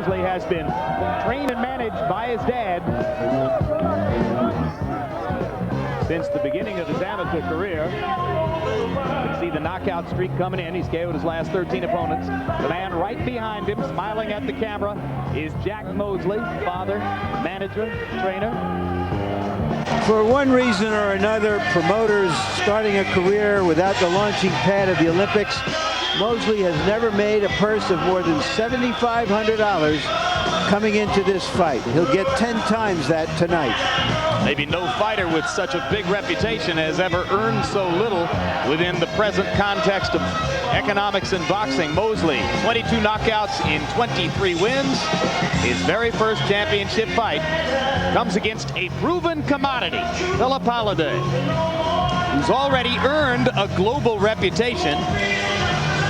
Mosley has been trained and managed by his dad since the beginning of his amateur career. You can see the knockout streak coming in. He's KO'd his last 13 opponents. The man right behind him, smiling at the camera, is Jack Mosley, father, manager, trainer. For one reason or another, promoters starting a career without the launching pad of the Olympics. Mosley has never made a purse of more than $7,500 coming into this fight. He'll get 10 times that tonight. Maybe no fighter with such a big reputation has ever earned so little within the present context of economics in boxing. Mosley, 22 knockouts in 23 wins. His very first championship fight comes against a proven commodity, Phillip Holiday, who's already earned a global reputation,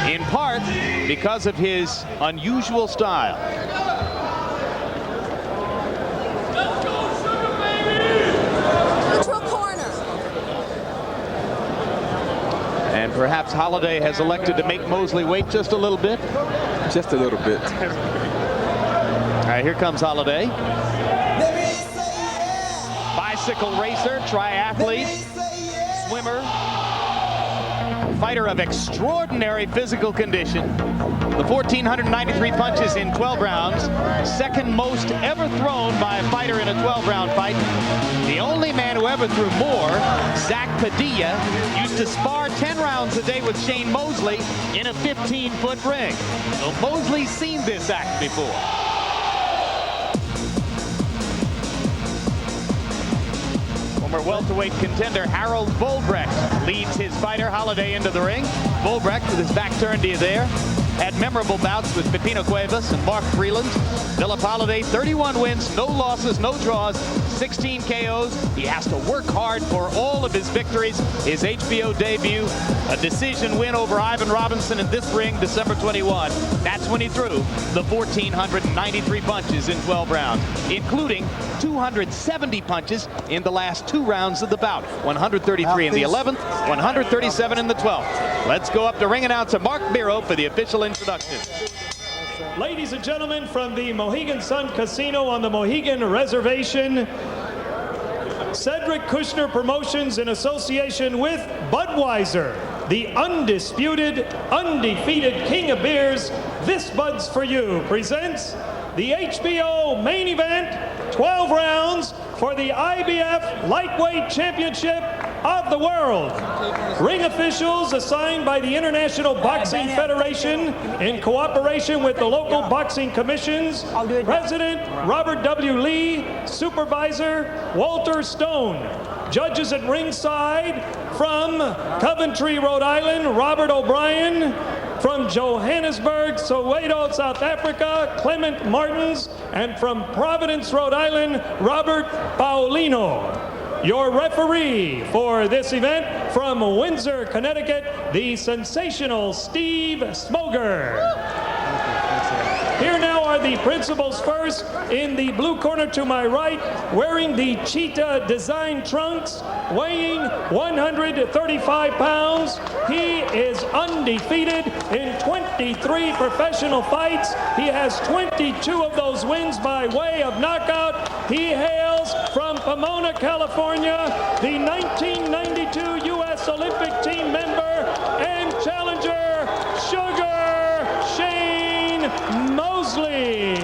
in part because of his unusual style. And perhaps Holiday has elected to make Mosley wait just a little bit. Just a little bit. All right, here comes Holiday. Bicycle racer, triathlete, swimmer, fighter of extraordinary physical condition. The 1,493 punches in 12 rounds, second most ever thrown by a fighter in a 12-round fight. The only man who ever threw more, Zach Padilla, used to spar 10 rounds a day with Shane Mosley in a 15-foot ring. So Mosley's seen this act before. Former welterweight contender Harold Volbrecht leads his fighter Holiday into the ring. Volbrecht, with his back turned to you there, had memorable bouts with Pepino Cuevas and Mark Freeland. Phillip Holiday, 31 wins, no losses, no draws, 16 KOs. He has to work hard for all of his victories. His HBO debut, a decision win over Ivan Robinson in this ring, December 21. That's when he threw the 1,493 punches in 12 rounds, including 270 punches in the last 2 rounds of the bout. 133 in the 11th, 137 in the 12th. Let's go up to ring announcer Mark Miro for the official introduction. Ladies and gentlemen, from the Mohegan Sun Casino on the Mohegan Reservation, Cedric Kushner Promotions in association with Budweiser, the undisputed, undefeated king of beers, This Bud's For You, presents the HBO main event, 12 rounds for the IBF Lightweight Championship of the World. Ring officials assigned by the International Boxing Federation in cooperation with the local boxing commissions. President Robert W. Lee, Supervisor Walter Stone. Judges at ringside from Coventry, Rhode Island, Robert O'Brien. From Johannesburg, Soweto, South Africa, Clement Martins. And from Providence, Rhode Island, Robert Paulino. Your referee for this event from Windsor, Connecticut, the sensational Steve Smoger. Here now are the principals. First, in the blue corner to my right, wearing the cheetah design trunks, weighing 135 pounds. He is undefeated in 23 professional fights. He has 22 of those wins by way of knockout. He hails from Pomona, California, the 1992 U.S. Olympic team member and challenger, Sugar Shane Mosley.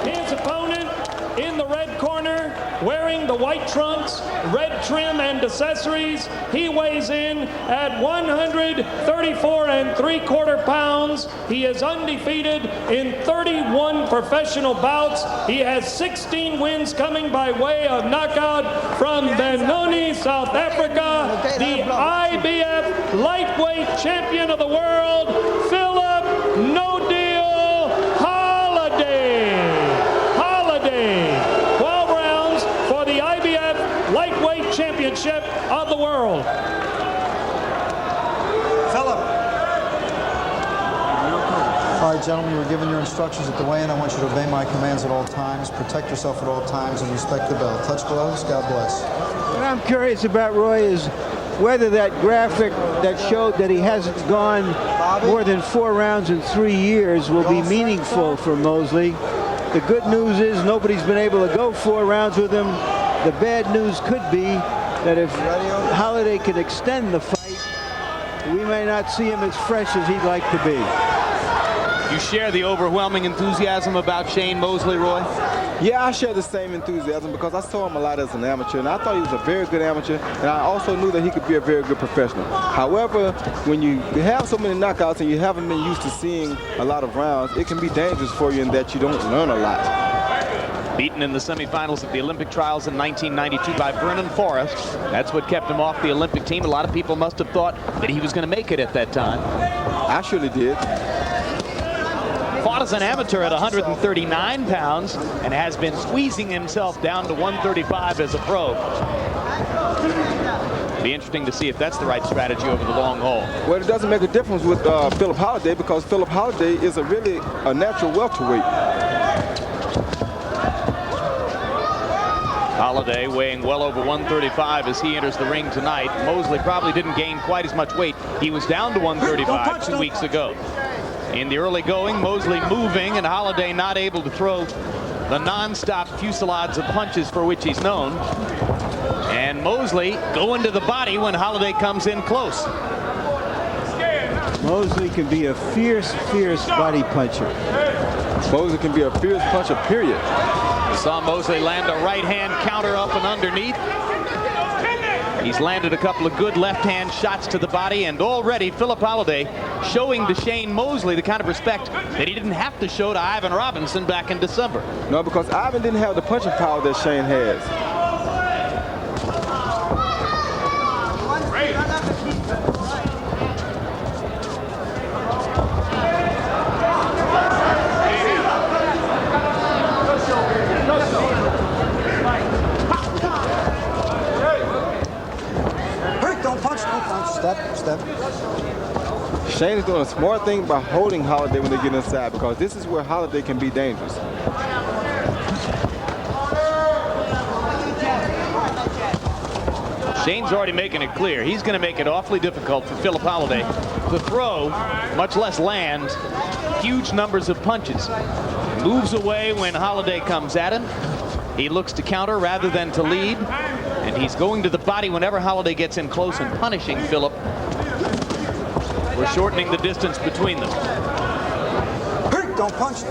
His opponent in the red corner, wearing the white trunks, red trim and accessories. He weighs in at 134 3/4 pounds. He is undefeated in 31 professional bouts. He has 16 wins coming by way of knockout from Benoni, South Africa. The IBF lightweight champion of the world, Phillip No Deal Holiday. 12 rounds for the IBF lightweight championship of the world. Phillip. All right, gentlemen, you were given your instructions at the weigh-in. I want you to obey my commands at all times, protect yourself at all times, and respect the bell. Touch gloves. God bless. What I'm curious about, Roy, is whether that graphic that showed that he hasn't gone more than 4 rounds in 3 years will be meaningful for Mosley. The good news is nobody's been able to go 4 rounds with him. The bad news could be that if Holliday can extend the fight, we may not see him as fresh as he'd like to be. You share the overwhelming enthusiasm about Shane Mosley, Roy? Yeah, I share the same enthusiasm because I saw him a lot as an amateur, and I thought he was a very good amateur, and I also knew that he could be a very good professional. However, when you have so many knockouts and you haven't been used to seeing a lot of rounds, it can be dangerous for you in that you don't learn a lot. Beaten in the semifinals of the Olympic trials in 1992 by Vernon Forrest. That's what kept him off the Olympic team. A lot of people must have thought that he was going to make it at that time. I surely did. Fought as an amateur at 139 pounds and has been squeezing himself down to 135 as a pro. Be interesting to see if that's the right strategy over the long haul. Well, it doesn't make a difference with Phillip Holliday because Phillip Holliday is really a natural welterweight. Holliday weighing well over 135 as he enters the ring tonight. Mosley probably didn't gain quite as much weight. He was down to 135 2 weeks ago. In the early going, Mosley moving and Holliday not able to throw the non-stop fusillades of punches for which he's known. And Mosley going to the body when Holliday comes in close. Mosley can be a fierce, fierce body puncher. Mosley can be a fierce puncher, period. We saw Mosley land a right-hand counter up and underneath. He's landed a couple of good left-hand shots to the body, and already Phillip Holliday showing to Shane Mosley the kind of respect that he didn't have to show to Ivan Robinson back in December. No, because Ivan didn't have the punching power that Shane has. Step. Shane is doing a smart thing by holding Holliday when they get inside because this is where Holliday can be dangerous. Shane's already making it clear. He's going to make it awfully difficult for Phillip Holliday to throw, much less land, huge numbers of punches. Moves away when Holliday comes at him. He looks to counter rather than to lead. And he's going to the body whenever Holliday gets in close and punishing Phillip. We're shortening the distance between them. Don't punch.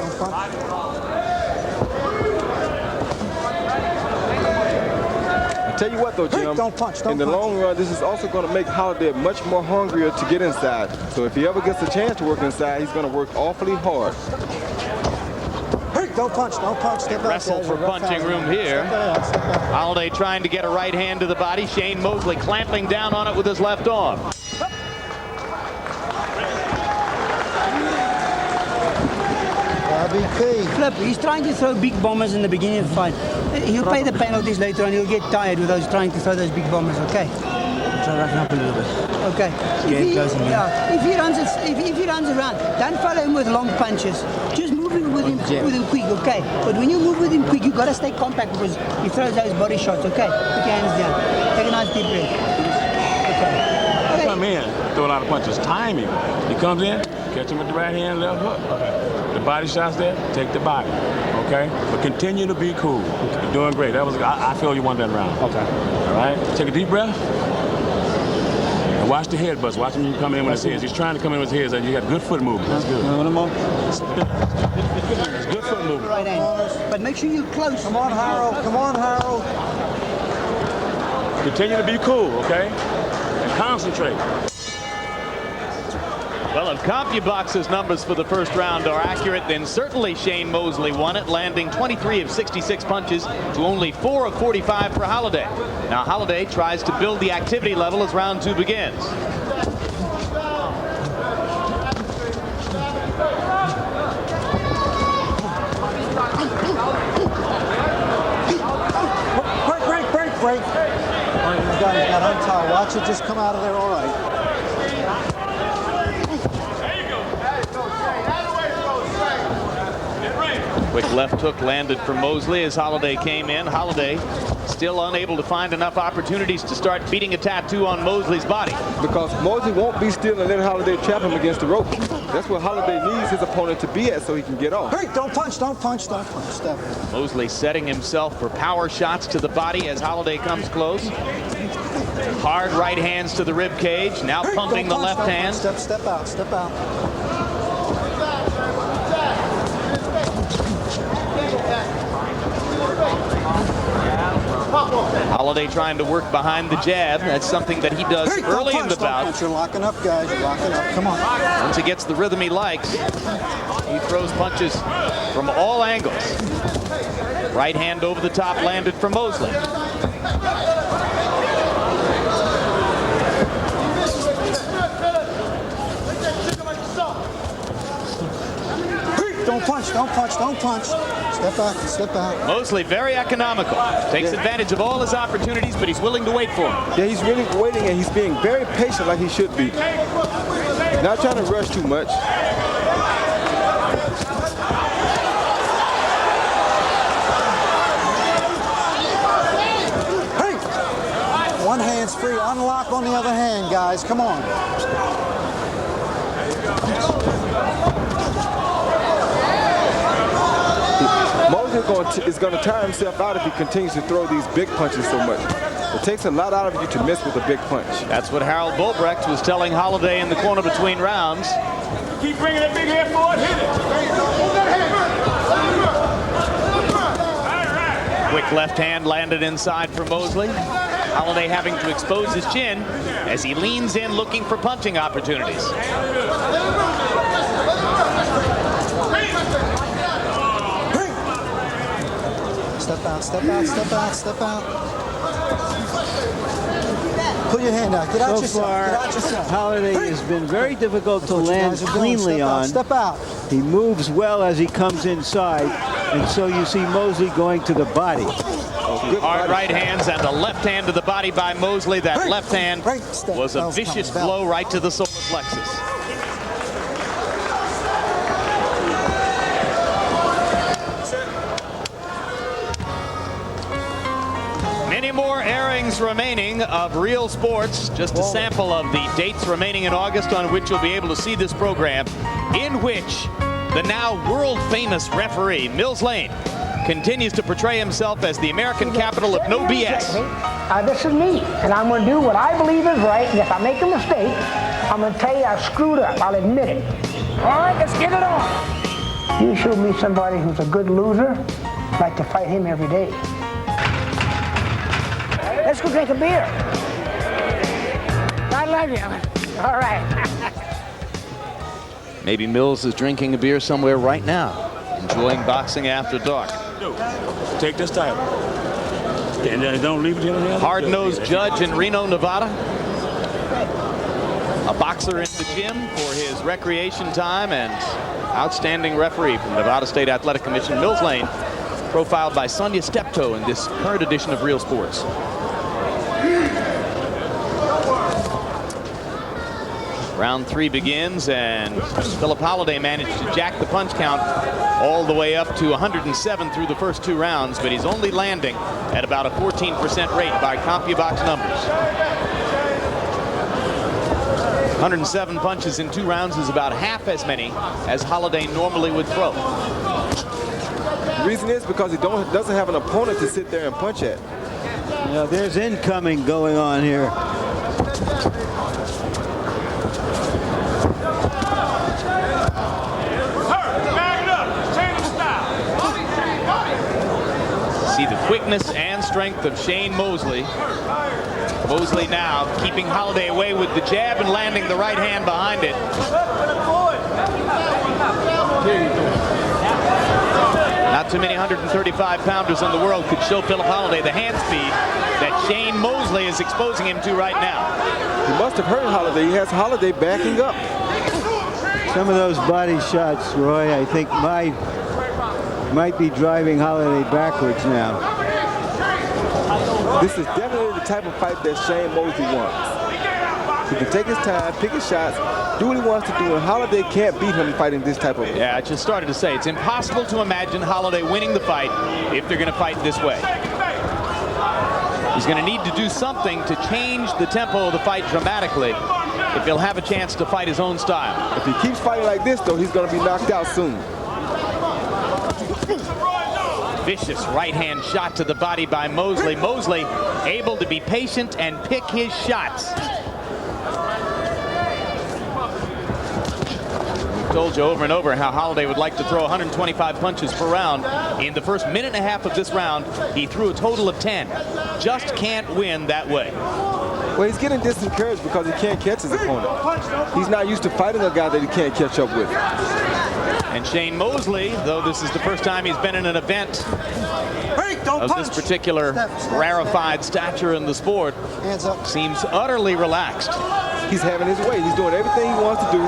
I tell you what though, Jim, in the long run, this is also going to make Holliday much more hungrier to get inside. So if he ever gets a chance to work inside, he's going to work awfully hard. Don't punch. Step Wrestle for punching room here. Holliday trying to get a right hand to the body. Shane Mosley clamping down on it with his left arm. Flip, he's trying to throw big bombers in the beginning of the fight. He'll pay the penalties later on. He'll get tired with those trying to throw those big bombers, okay? Try racking up a little bit. Okay. If he runs around, don't follow him with long punches. Just move him with him quick, okay? But when you move with him quick, you got to stay compact because he throws those body shots, okay? Put your hands down. Take a nice deep breath. Okay. Come in, throw a lot of punches. Time him. He comes in, catch him with the right hand, left hook. Okay. The body shots there, take the body. Okay? But continue to be cool. Okay. You're doing great. I feel you won that round. Okay. All right? Take a deep breath. And watch the head bust. Watch him come in with his head. He's trying to come in with his head. And you got good foot movement. That's good. It's good foot movement. Right hand. But make sure you're close. Come on, Harold. Continue to be cool, okay? And concentrate. Well, if CompuBox's numbers for the first round are accurate, then certainly Shane Mosley won it, landing 23 of 66 punches to only 4 of 45 for Holliday. Now Holliday tries to build the activity level as round 2 begins. Break. All right, you got untied. Watch it just come out of there all right. There you go. Out of the way, straight. Get ready. Quick left hook landed for Mosley as Holliday came in. Holliday still unable to find enough opportunities to start beating a tattoo on Mosley's body. Because Mosley won't be still and let Holliday trap him against the rope. That's what Holliday needs his opponent to be at so he can get off. Hey, don't punch, don't punch, don't punch. Step. Mosley setting himself for power shots to the body as Holliday comes close. Hard right hands to the rib cage. Now Hey, pumping the don't punch, left don't hand. punch. Step out, step out. Holliday trying to work behind the jab. That's something that he does Hey, early don't in the punch, don't bout. punch. You're locking up, guys. You're locking up. Come on. Once he gets the rhythm he likes, he throws punches from all angles. Right hand over the top landed for Mosley. Don't punch, don't punch, don't punch. Step back, step out. Mosley very economical. Takes advantage of all his opportunities, but he's willing to wait for him. Yeah, he's really waiting and he's being very patient like he should be. Not trying to rush too much. Hey! One hand's free. Unlock on the other hand, guys. Come on. Mosley is going to tire himself out if he continues to throw these big punches so much. It takes a lot out of you to miss with a big punch. That's what Harold Volbrecht was telling Holliday in the corner between rounds. Keep bringing that big head forward. Hit it. Quick left hand landed inside for Mosley. Holliday having to expose his chin as he leans in looking for punching opportunities. Step out, step out, step out, step out. Put your hand out. Get out So yourself. far, Get out yourself. Holliday has been very difficult to That's what you land guys are doing. cleanly Step out, on. step out. He moves well as he comes inside, and so you see Mosley going to the body. Hard right hands and a left hand to the body by Mosley. That left hand was a vicious blow right to the solar plexus. Many more airings remaining of Real Sports. Just a sample of the dates remaining in August on which you'll be able to see this program, in which the now world-famous referee, Mills Lane, continues to portray himself as the American capital of no BS. This is me, and I'm going to do what I believe is right, and if I make a mistake, I'm going to tell you I screwed up. I'll admit it. All right, let's get it on. You show me somebody who's a good loser, I'd like to fight him every day. Let's go drink a beer. I love you. All right. Maybe Mills is drinking a beer somewhere right now, enjoying boxing after dark. Take this title. And don't leave it in the hand. Hard-nosed judge in Reno, Nevada. A boxer in the gym for his recreation time and outstanding referee from Nevada State Athletic Commission, Mills Lane, profiled by Sonia Steptoe in this current edition of Real Sports. Round 3 begins, and Phillip Holliday managed to jack the punch count all the way up to 107 through the first 2 rounds, but he's only landing at about a 14% rate by CompuBox numbers. 107 punches in 2 rounds is about half as many as Holliday normally would throw. The reason is because he doesn't have an opponent to sit there and punch at. Yeah, there's incoming going on here. See the quickness and strength of Shane Mosley. Mosley now keeping Holliday away with the jab and landing the right hand behind it. Not too many 135-pounders in the world could show Phillip Holliday the hand speed that Shane Mosley is exposing him to right now. He must have hurt Holliday. He has Holliday backing up. Some of those body shots, Roy, I think might be driving Holliday backwards now. This is definitely the type of fight that Shane Mosley wants. He can take his time, pick his shots. do what he wants to do, and Holiday can't beat him fighting this type of. Yeah, I just started to say it's impossible to imagine Holiday winning the fight if they're going to fight this way. He's going to need to do something to change the tempo of the fight dramatically if he'll have a chance to fight his own style. If he keeps fighting like this, though, he's going to be knocked out soon. Vicious right-hand shot to the body by Mosley. Mosley able to be patient and pick his shots. Told you over and over how Holiday would like to throw 125 punches per round. In the first minute and a half of this round, he threw a total of 10. Just can't win that way. Well, he's getting disencouraged because he can't catch his opponent. He's not used to fighting a guy that he can't catch up with. And Shane Mosley, though this is the first time he's been in an event of this particular rarefied stature in the sport, seems utterly relaxed. He's having his way. He's doing everything he wants to do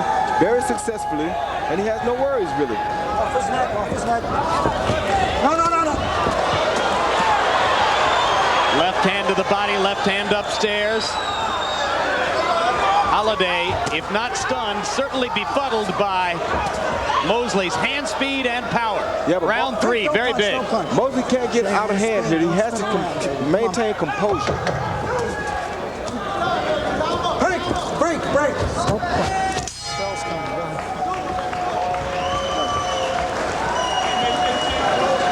very successfully, and he has no worries, really. Off his neck, off his neck. No. Left hand to the body, left hand upstairs. Holiday, if not stunned, certainly befuddled by Mosley's hand speed and power. Yeah, round 3, very big. Mosley can't get out of hand here. He has to maintain composure. Break.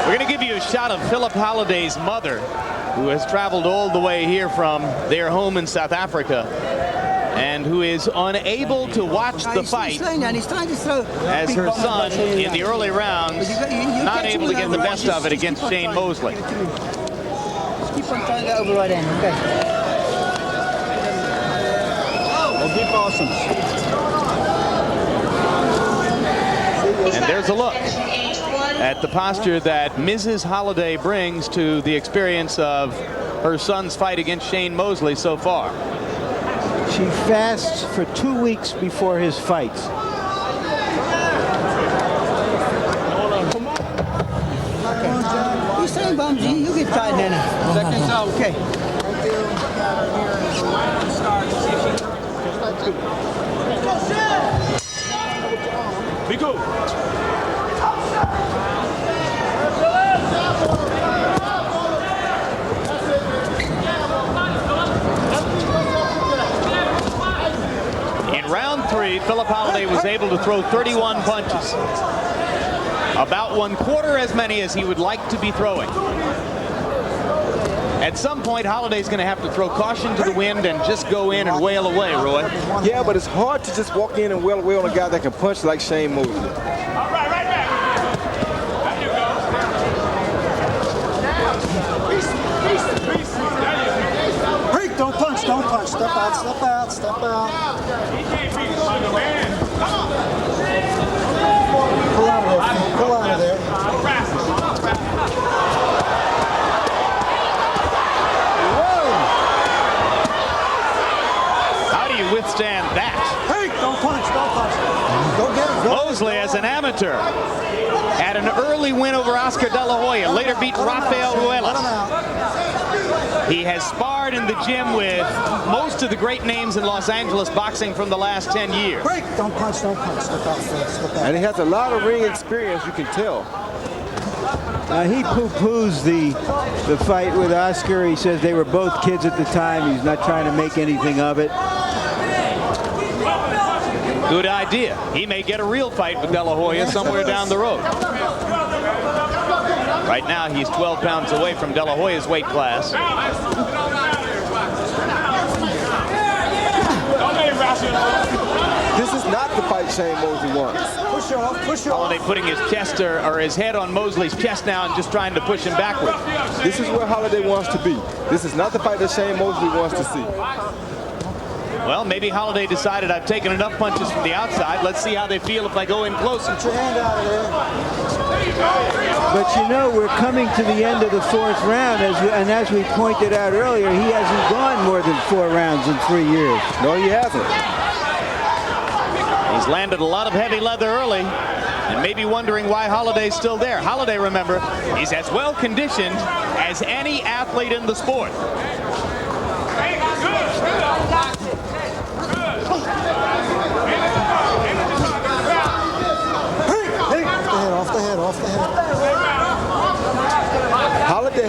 We're going to give you a shot of Phillip Holiday's mother, who has traveled all the way here from their home in South Africa and who is unable to watch the fight as her son in the early rounds not able to get the best of it against Shane Mosley. Keep on trying that over right hand, okay? Keep awesome. And there's a look at the posture that Mrs. Holiday brings to the experience of her son's fight against Shane Mosley so far. She fasts for 2 weeks before his fights. He's saying, Bumsy, you get tired then. Seconds out. Okay. Be cool. In round 3, Phillip Holiday was able to throw 31 punches. About 1/4 as many as he would like to be throwing. At some point, Holiday's going to have to throw caution to the wind and just go in and wail away, Roy. Yeah, but it's hard to just walk in and wail away on a guy that can punch like Shane Mosley. All right, right back. There you go. Break, don't punch. Step out. He can't beat the sugar, man. Come on. Pull out of there. How do you withstand that? Hey, don't punch. Go get it. Mosley, as an amateur, had an early win over Oscar De La Hoya, later beat Rafael Ruelas. He has sparred in the gym with most of the great names in Los Angeles boxing from the last 10 years. Break, don't punch. Slip out. And he has a lot of ring experience, you can tell. He poo-poos the fight with Oscar. He says they were both kids at the time. He's not trying to make anything of it. Good idea. He may get a real fight with De La Hoya somewhere down the road. Right now, he's 12 pounds away from De La Hoya's weight class. This is not the fight Shane Mosley wants. Push off. Holiday putting his chest or his head on Mosley's chest now and just trying to push him backward. This is where Holiday wants to be. This is not the fight that Shane Mosley wants to see. Well, maybe Holiday decided I've taken enough punches from the outside. Let's see how they feel if I go in closer. Get your hand out of there. But you know, we're coming to the end of the 4th round, and as we pointed out earlier, he hasn't gone more than 4 rounds in 3 years. No, he hasn't. He's landed a lot of heavy leather early and maybe wondering why Holiday's still there. Holiday, remember, is as well conditioned as any athlete in the sport.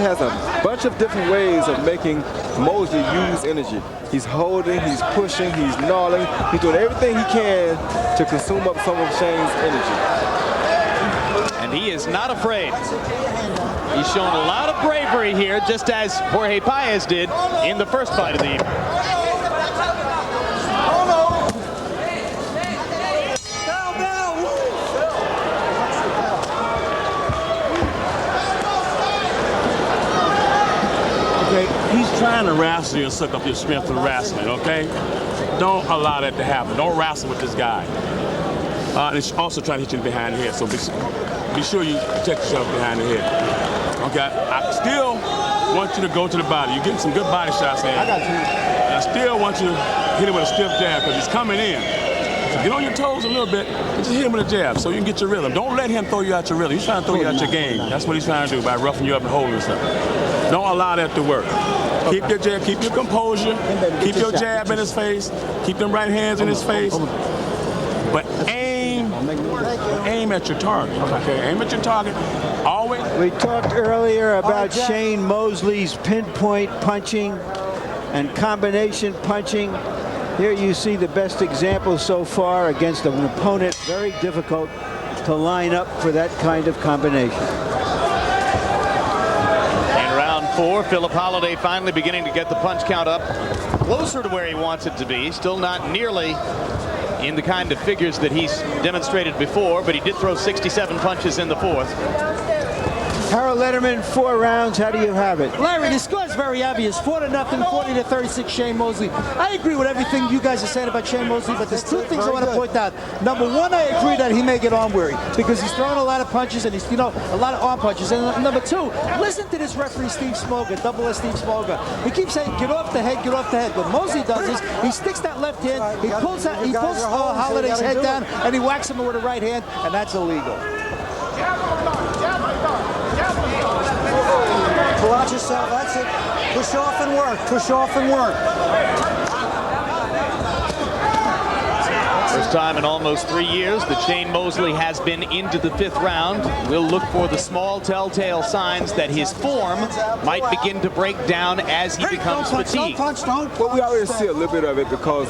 has a bunch of different ways of making Mosley use energy. He's holding, he's pushing, he's gnawing. He's doing everything he can to consume up some of Shane's energy. And he is not afraid. He's shown a lot of bravery here, just as Jorge Paez did in the first fight of the evening. He's trying to wrestle you and suck up your strength through wrestling, okay? Don't allow that to happen. Don't wrestle with this guy. And it's also trying to hit you behind the head, so be sure you protect yourself behind the head. Okay, I still want you to go to the body. You're getting some good body shots in. I got you. And I still want you to hit him with a stiff jab because he's coming in. So get on your toes a little bit and just hit him with a jab so you can get your rhythm. Don't let him throw you out your rhythm. He's trying to throw you out your game. That's what he's trying to do by roughing you up and holding stuff. Don't allow that to work. Keep your jab, keep your composure, keep your jab in his face, keep them right hands in his face, but aim at your target, okay? Aim at your target, always. We talked earlier about Shane Mosley's pinpoint punching and combination punching. Here you see the best example so far against an opponent very difficult to line up for that kind of combination. 4, Phillip Holiday finally beginning to get the punch count up closer to where he wants it to be. Still not nearly in the kind of figures that he's demonstrated before, but he did throw 67 punches in the fourth. Harold Letterman, 4 rounds. How do you have it? Larry, the score is very obvious. 4-0, 40-36, Shane Mosley. I agree with everything you guys are saying about Shane Mosley, but there's 2 things I want to point out. Number 1, I agree that he may get arm weary because he's throwing a lot of punches and he's, a lot of arm punches. And number 2, listen to this referee, Steve Smoger, Double S Steve Smoger. He keeps saying, get off the head, get off the head. What Mosley does is he sticks that left hand, he pulls Holiday's head down, and he whacks him with the right hand, and that's illegal. Watch yourself, that's it. Push off and work, push off and work. First time in almost 3 years that Shane Mosley has been into the 5th round. We'll look for the small telltale signs that his form might begin to break down as he becomes fatigued. Well, we already see a little bit of it because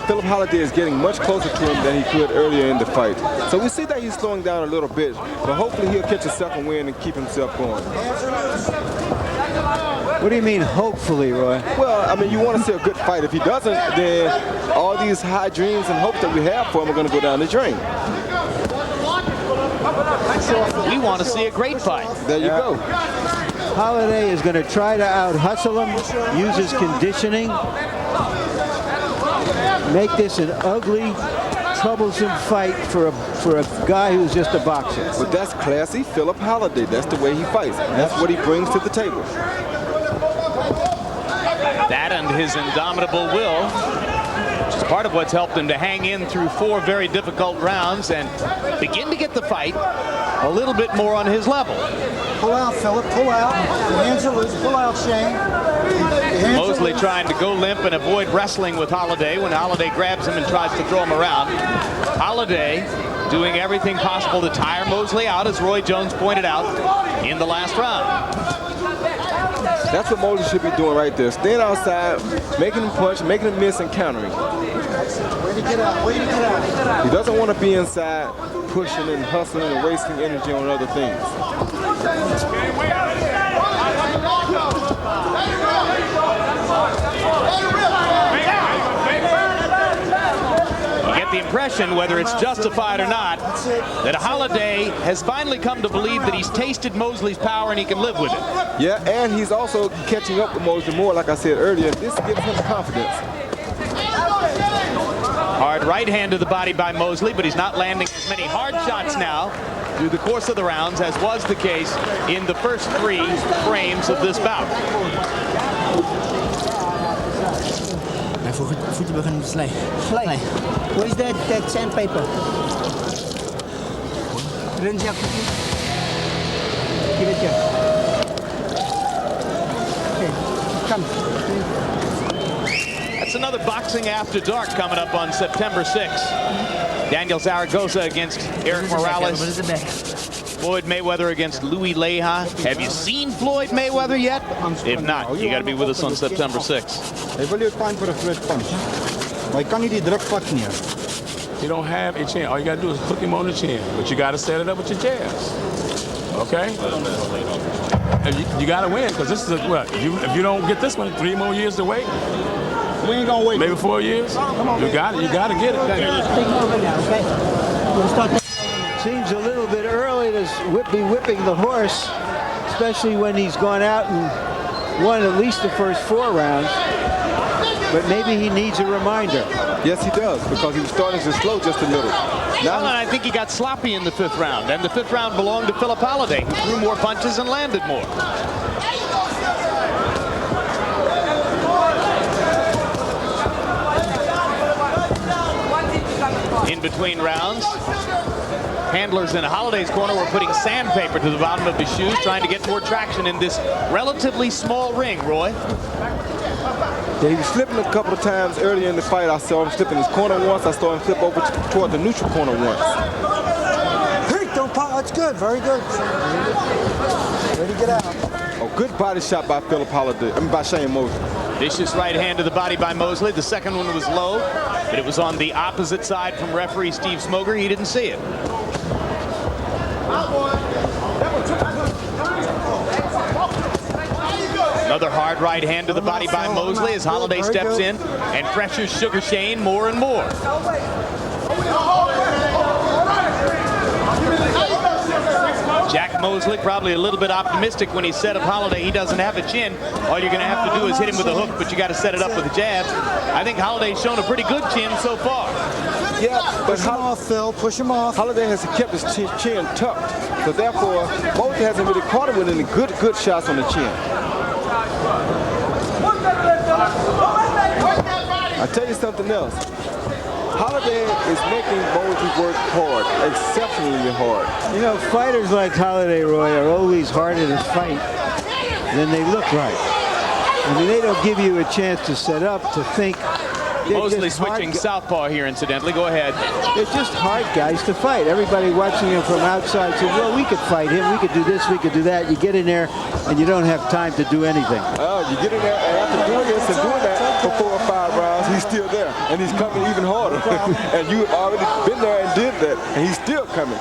Phillip Holiday is getting much closer to him than he could earlier in the fight. So we see that he's slowing down a little bit, but hopefully he'll catch a second win and keep himself going. What do you mean, hopefully, Roy? Well, I mean, you want to see a good fight. If he doesn't, then all these high dreams and hopes that we have for him are going to go down the drain. We want to see a great fight. There you go. Holiday is going to try to out-hustle him, use his conditioning, make this an ugly, troublesome fight for a guy who's just a boxer. But that's classy Phillip Holiday. That's the way he fights. That's what he brings to the table. That and his indomitable will, which is part of what's helped him to hang in through 4 very difficult rounds and begin to get the fight a little bit more on his level. Pull out, Phillip, pull out. Your hands are loose, pull out, Shane. Mosley trying to go limp and avoid wrestling with Holiday when Holiday grabs him and tries to throw him around. Holiday doing everything possible to tire Mosley out, as Roy Jones pointed out in the last round. That's what Mosley should be doing right there. Staying outside, making him punch, making him miss, and countering. Way to get out, way to get out. He doesn't want to be inside, pushing and hustling and wasting energy on other things. You get the impression, whether it's justified or not, that Holiday has finally come to believe that he's tasted Mosley's power and he can live with it. Yeah, and he's also catching up with Mosley more, like I said earlier. This gives him confidence. Hard right hand to the body by Mosley, but he's not landing as many hard shots now through the course of the rounds as was the case in the first 3 frames of this bout. Slay. Where's that sandpaper? Rinse your cookie. Give it here. Okay, come. That's another Boxing After Dark coming up on September 6th. Daniel Zaragoza against Eric Morales. Floyd Mayweather against Louis Leja. Have you seen Floyd Mayweather yet? If not, you got to be with us on September 6th. Hij wil je pijn voor een first punch. Maar je kan niet die druk pakken hier. You don't have a chin. All you got to do is hook him on the chin. But you got to set it up with your jabs. Okay? And you got to win, because this is what? If you don't get this one, 3 more years to wait. We ain't gonna wait. Maybe 4 years. You got it. You got to get it. Take over now, okay? We'll start. Seems a little bit early to be whipping the horse, especially when he's gone out and won at least the first 4 rounds. But maybe he needs a reminder. Yes, he does, because he was starting to slow just a little. Well, and I think he got sloppy in the 5th round, and the 5th round belonged to Phillip Holiday, who threw more punches and landed more. In between rounds, handlers in Holiday's corner were putting sandpaper to the bottom of his shoes, trying to get more traction in this relatively small ring, Roy. Yeah, he was slipping a couple of times earlier in the fight. I saw him slip in his corner once. I saw him flip over toward the neutral corner once. Hey, don't pop. That's good. Very good. Ready to get out. A good body shot by Phillip Holiday. I mean, by Shane Mosley. Vicious right hand to the body by Mosley. The second one was low, but it was on the opposite side from referee Steve Smoger. He didn't see it. Another hard right hand to the body by Mosley as Holiday steps in and pressures Sugar Shane more and more. Jack Mosley probably a little bit optimistic when he said of Holiday he doesn't have a chin. All you're going to have to do is hit him with a hook, but you got to set it up with a jab. I think Holiday's shown a pretty good chin so far. Yeah, but push him off, Phil. Push him off. Holiday has kept his chin tucked, so therefore Mosley hasn't really caught him with any good shots on the chin. I'll tell you something else. Holiday is making Mosley work hard, exceptionally hard. You know, fighters like Holiday, Roy, are always harder to fight than they look like. I mean, they don't give you a chance to set up, to think. Mosley switching southpaw here, incidentally. Go ahead. They're just hard guys to fight. Everybody watching him from outside says, well, we could fight him. We could do this. We could do that. You get in there, and you don't have time to do anything. You get in there, and after doing this and doing that for 4 or 5 rounds, he's still there, and he's coming even harder. And you've already been there and did that, and he's still coming.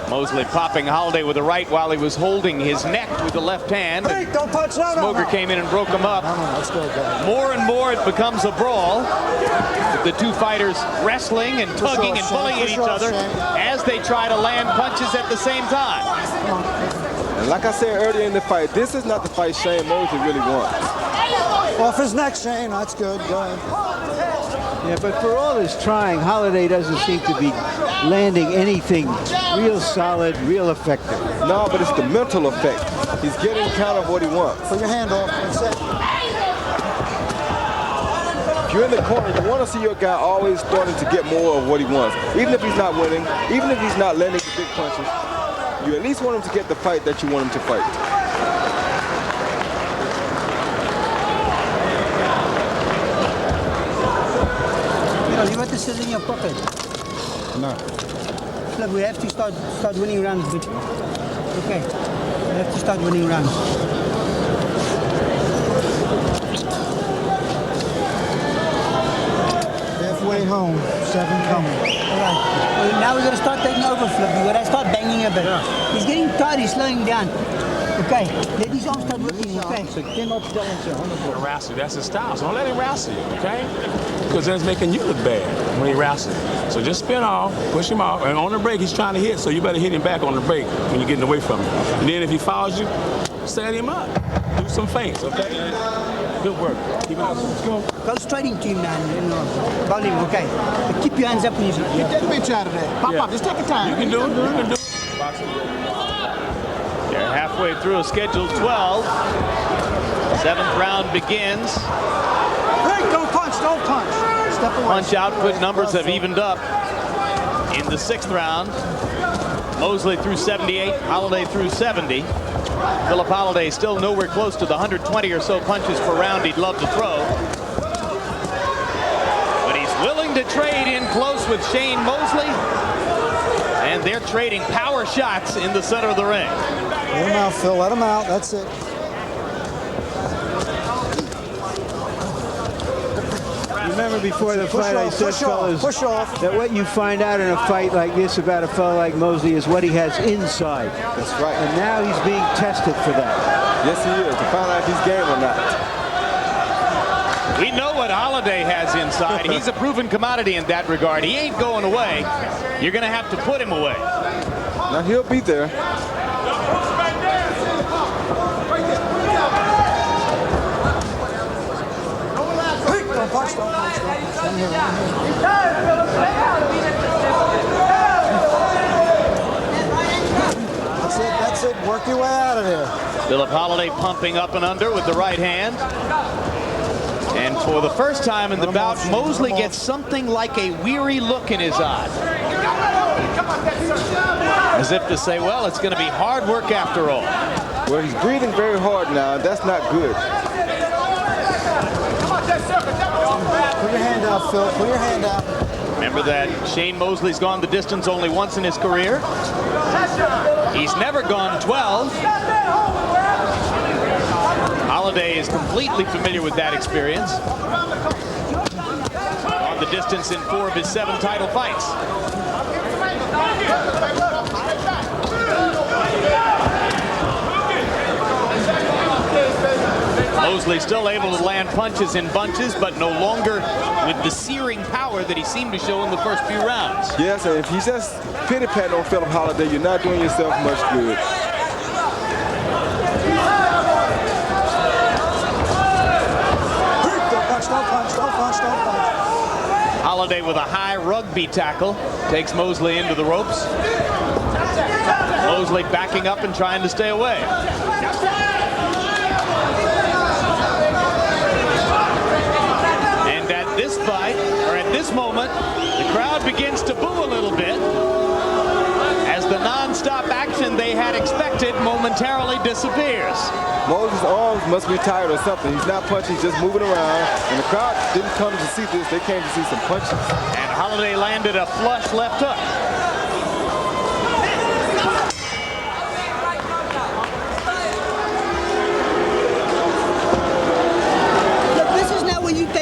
Mosley popping Holiday with the right while he was holding his neck with the left hand. Hey, don't touch that. Smoger came in and broke him up. More and more it becomes a brawl. The two fighters wrestling and tugging and pulling at each other as they try to land punches at the same time. And like I said earlier in the fight, this is not the fight Shane Mosley really wants. Off his neck, Shane. That's good. Go ahead. Yeah, but for all his trying, Holiday doesn't seem to be landing anything real solid, real effective. No, but it's the mental effect. He's getting kind of what he wants. Put your hand off. That's it. If you're in the corner, you want to see your guy always starting to get more of what he wants. Even if he's not winning, even if he's not landing the big punches, you at least want him to get the fight that you want him to fight. You want to sit in your pocket? No. Look, we have to start winning rounds. But okay, we have to start winning rounds. Halfway home. 7 coming. All right. Well, now we're going to start taking over, Flip. We're going to start banging a bit. He's getting tired. He's slowing down. Okay, let his arms start working. Okay. Harass you. That's his style. So don't let him wrestle you, okay? Because then it's making you look bad when he wrestles. So just spin off, push him off, and on the break he's trying to hit, so you better hit him back on the break when you're getting away from him. And then if he fouls you, set him up. Do some feints, okay? Good work. Keep it up. Let's go. Go straight into him, man. Hold him, okay. But keep your hands up when you shoot. Get that bitch out of there. Pop up. Just take your time. You can do it. You can do it. They're halfway through a scheduled 12. 7th round begins. Hey, don't punch. Don't punch. Step away. Punch output numbers have evened up in the 6th round. Mosley threw 78, Holiday threw 70. Phillip Holiday still nowhere close to the 120 or so punches per round he'd love to throw. But he's willing to trade in close with Shane Mosley. And and they're trading power shots in the center of the ring. Let him out, Phil. Let him out. That's it. Remember before the fight I said, fellas, that what you find out in a fight like this about a fellow like Mosley is what he has inside. That's right. And now he's being tested for that. Yes, he is, to find out if he's game or not. We know what Holiday has inside. He's a proven commodity in that regard. He ain't going away. You're going to have to put him away. Now he'll be there. That's it. Work your way out of there. Phillip Holiday pumping up and under with the right hand. And for the first time in the bout, Mosley gets something like a weary look in his eye. As if to say, well, it's going to be hard work after all. Well, he's breathing very hard now, and that's not good. Put your hand out, Phil. Put your hand out. Remember that Shane Mosley's gone the distance only once in his career. He's never gone 12. Holiday is completely familiar with that experience. On the distance in 4 of his 7 title fights. Mosley still able to land punches in bunches, but no longer with the searing power that he seemed to show in the first few rounds. Yes, and if he's just pity-patting on Phillip Holiday, you're not doing yourself much good. Don't punch. Holiday with a high rugby tackle takes Mosley into the ropes. Mosley backing up and trying to stay away. And at this fight, or at this moment, the crowd begins to boo a little bit as the non-stop action they had expected momentarily disappears. Moses' arms must be tired or something. He's not punching, he's just moving around. And the crowd didn't come to see this, they came to see some punches. And Holiday landed a flush left hook.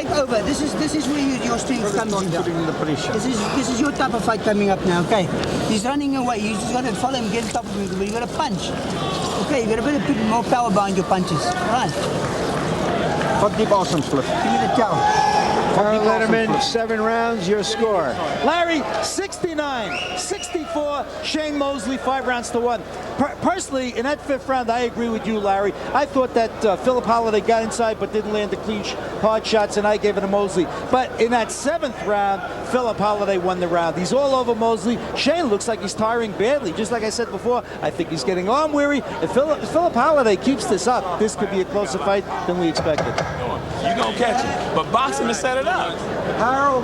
Over. This is where your strength comes in. This is your type of fight coming up now. Okay, he's running away. You just got to follow him, get on top of him, but you got to punch. Okay, you got to put more power behind your punches. All right. Fuck deep awesome, Phillip. Give me the towel. Harold Letterman, 7 rounds, your score. Larry, 69-64, Shane Mosley, 5 rounds to 1. Personally, in that 5th round, I agree with you, Larry. I thought that Phillip Holiday got inside but didn't land the clean hard shots, and I gave it to Mosley. But in that 7th round, Phillip Holiday won the round. He's all over Mosley. Shane looks like he's tiring badly. Just like I said before, I think he's getting arm weary. If Phillip Holiday keeps this up, this could be a closer fight than we expected. You're going to catch it. But boxing has set it up. Harold.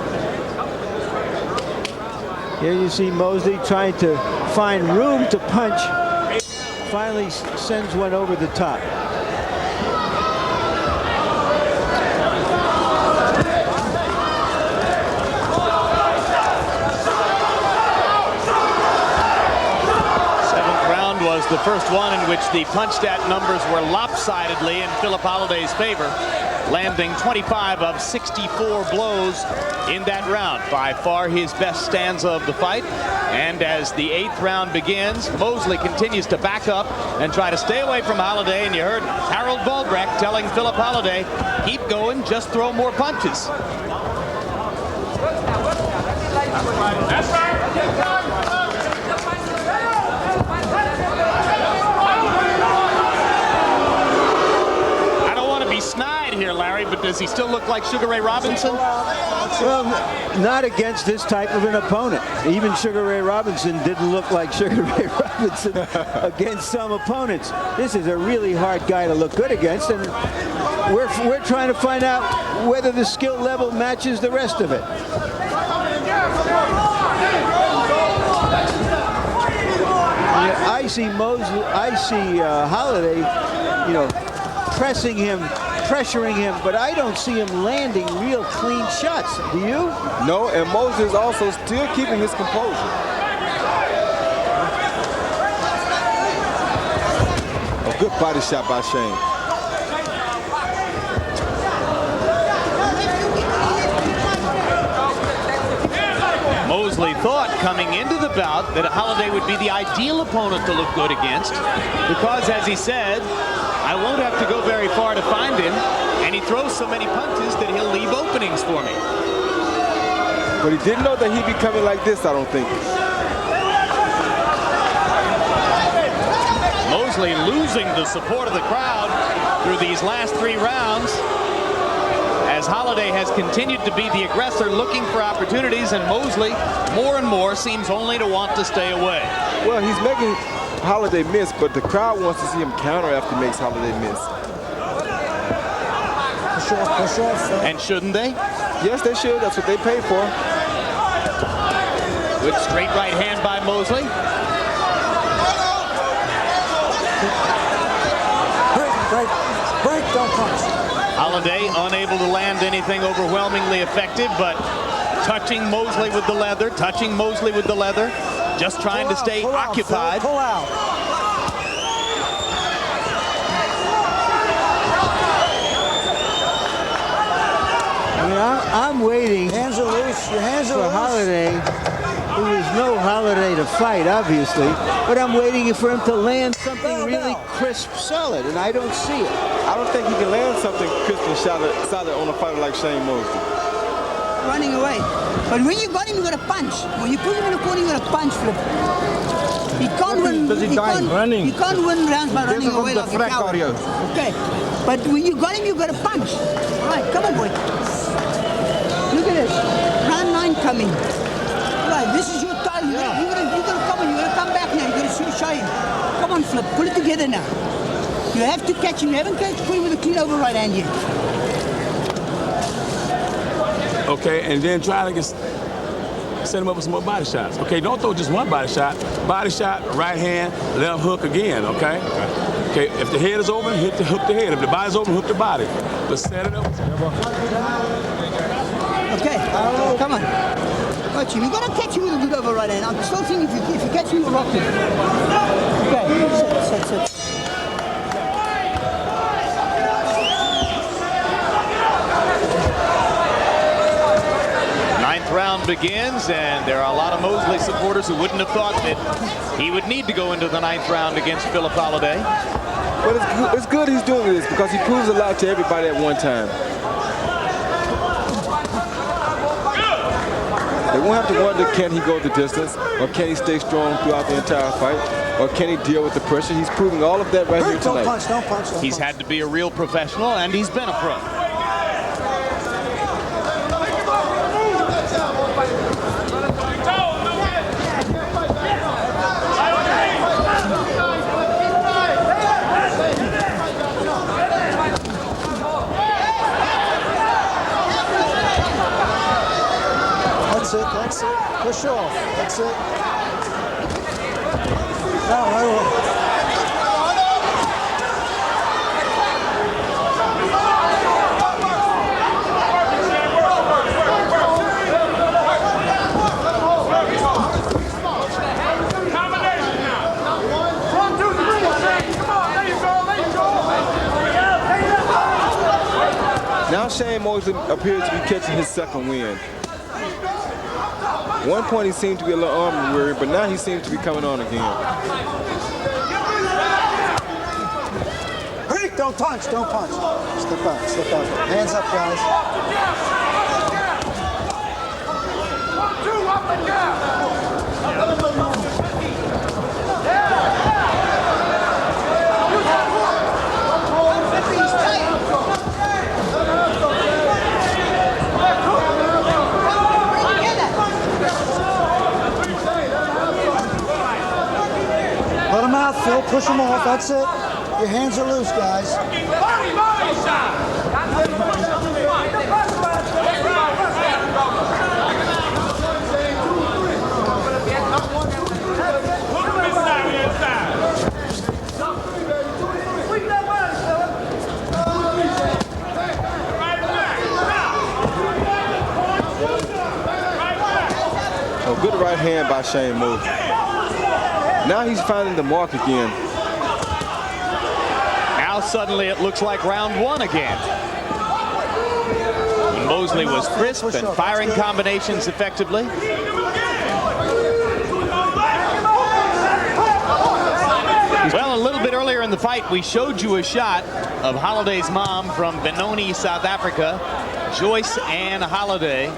Here you see Mosley trying to find room to punch. Finally sends one over the top. Was the first one in which the punch stat numbers were lopsidedly in Phillip Holiday's favor, landing 25 of 64 blows in that round. By far his best stanza of the fight. And as the 8th round begins, Mosley continues to back up and try to stay away from Holiday. And you heard Harold Volbrecht telling Phillip Holiday, keep going, just throw more punches. That's right. Snide here, Larry, but does he still look like Sugar Ray Robinson? Well, not against this type of an opponent. Even Sugar Ray Robinson didn't look like Sugar Ray Robinson against some opponents. This is a really hard guy to look good against, and we're trying to find out whether the skill level matches the rest of it. I see Mosley, Holiday, pressing him, pressuring him, but I don't see him landing real clean shots. Do you? No, and Mosley is also still keeping his composure. good body shot by Shane. Mosley thought coming into the bout that Holiday would be the ideal opponent to look good against because, as he said, I won't have to go very far to find him, and he throws so many punches that he'll leave openings for me. But he didn't know that he'd be coming like this, I don't think. Mosley losing the support of the crowd through these last 3 rounds, as Holiday has continued to be the aggressor looking for opportunities, and Mosley more and more seems only to want to stay away. Well, he's making Holiday miss, but the crowd wants to see him counter after he makes Holiday miss. Push off. And shouldn't they? Yes, they should. That's what they paid for. Good straight right hand by Mosley. Break, don't punch. Holiday unable to land anything overwhelmingly effective, but touching Mosley with the leather, just trying to stay occupied. Pull out. I mean, I'm waiting Hands are loose. Your hands are for loose. Holiday. There is no Holiday to fight, obviously, but I'm waiting for him to land something really crisp, solid, and I don't see it. I don't think he can land something crisp and solid on a fighter like Shane Mosley. Running away. But when you got him, you got to punch. When you put him in a corner, you got to punch, Flip. He can't win. He can't win rounds by running away like a coward. Okay. But when you got him, you got to punch. All right, come on, boy. Look at this. Round 9 coming. Right, this is your time. You gotta come on. You gotta come back now. You gotta show him. Come on, Flip. Pull it together now. You have to catch him. You haven't put him with a clean over right hand yet. Okay, and then try to set him up with some more body shots. Okay, don't throw just one body shot. Body shot, right hand, left hook again, okay? Okay, if the head is open, hook the head. If the body's open, hook the body. But set it up. Okay, come on. Watch him. You gotta catch him with a good over right hand. I'm still thinking if you catch him, you'll rock him. Okay, sit. Round begins, and there are a lot of Mosley supporters who wouldn't have thought that he would need to go into the 9th round against Phillip Holiday. But it's good he's doing this because he proves a lot to everybody at one time. They won't have to wonder, can he go the distance, or can he stay strong throughout the entire fight, or can he deal with the pressure? He's proving all of that right here tonight. Don't punch. He's had to be a real professional, and he's been a pro. That's it. Push off. That's it. Now, Now Shane Mosley appears to be catching his second win. One point he seemed to be a little arm weary, but now he seems to be coming on again. Don't punch. Step out. Hands up, guys. Let him out, Phil. Push him off. That's it. Your hands are loose, guys. A good right hand by Shane Mosley. Now he's finding the mark again. now suddenly it looks like round one again. When Mosley was crisp and firing combinations effectively. Well, a little bit earlier in the fight, we showed you a shot of Holliday's mom from Benoni, South Africa, Joyce Ann Holliday.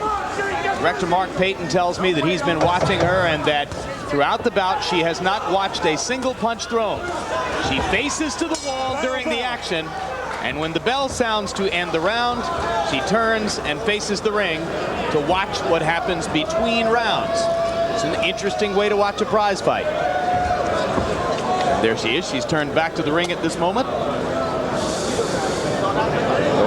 Director Mark Payton tells me that he's been watching her and that throughout the bout, she has not watched a single punch thrown. She faces to the wall during the action, and when the bell sounds to end the round, she turns and faces the ring to watch what happens between rounds. It's an interesting way to watch a prize fight. There she is. She's turned back to the ring at this moment to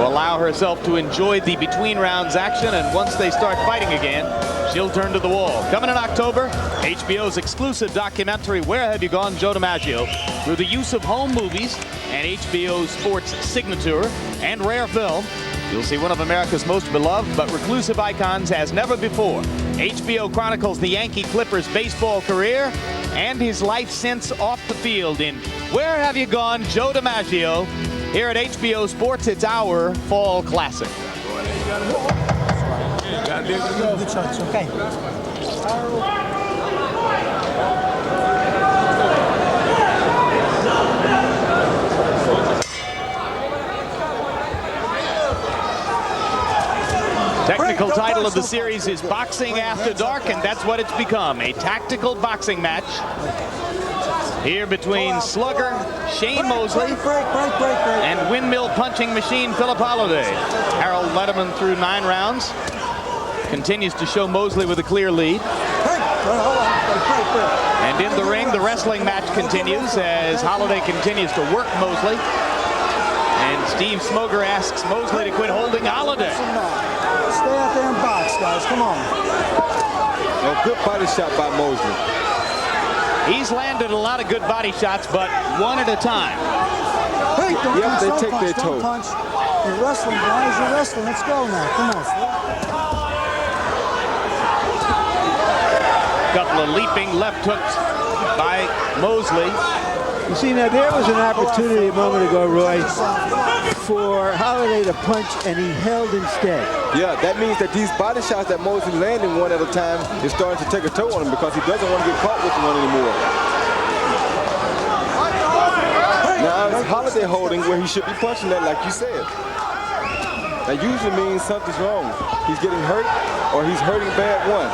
allow herself to enjoy the between rounds action, and once they start fighting again, she'll turn to the wall. Coming in October, HBO's exclusive documentary, Where Have You Gone, Joe DiMaggio, through the use of home movies and HBO Sports signature and rare film. You'll see one of America's most beloved but reclusive icons as never before. HBO chronicles the Yankee Clippers' baseball career and his life since off the field in Where Have You Gone, Joe DiMaggio. Here at HBO Sports, it's our fall classic. Good shots, okay. Technical title of the series is Boxing After Dark, and that's what it's become, a tactical boxing match here between slugger Shane Mosley and windmill punching machine Phillip Holliday. Harold Letterman through 9 rounds. Continues to show Mosley with a clear lead. And in the ring, the wrestling match continues as Holliday continues to work Mosley. And Steve Smoger asks Mosley to quit holding Holliday. Stay out there and box, guys. Come on. A good body shot by Mosley. He's landed a lot of good body shots, but one at a time. Hey, don't Yep, punch, they don't take punch, their don't toe. punch. You're wrestling, guys. You're wrestling. Let's go now. Come on, Phil. Couple of leaping left hooks by Mosley. You see, now there was an opportunity a moment ago, Roy, for Holliday to punch, and he held instead. Yeah, that means that these body shots that Mosley landing one at a time is starting to take a toll on him because he doesn't want to get caught with one anymore. Now it's Holliday holding where he should be punching that, like you said. That usually means something's wrong. He's getting hurt or he's hurting bad one.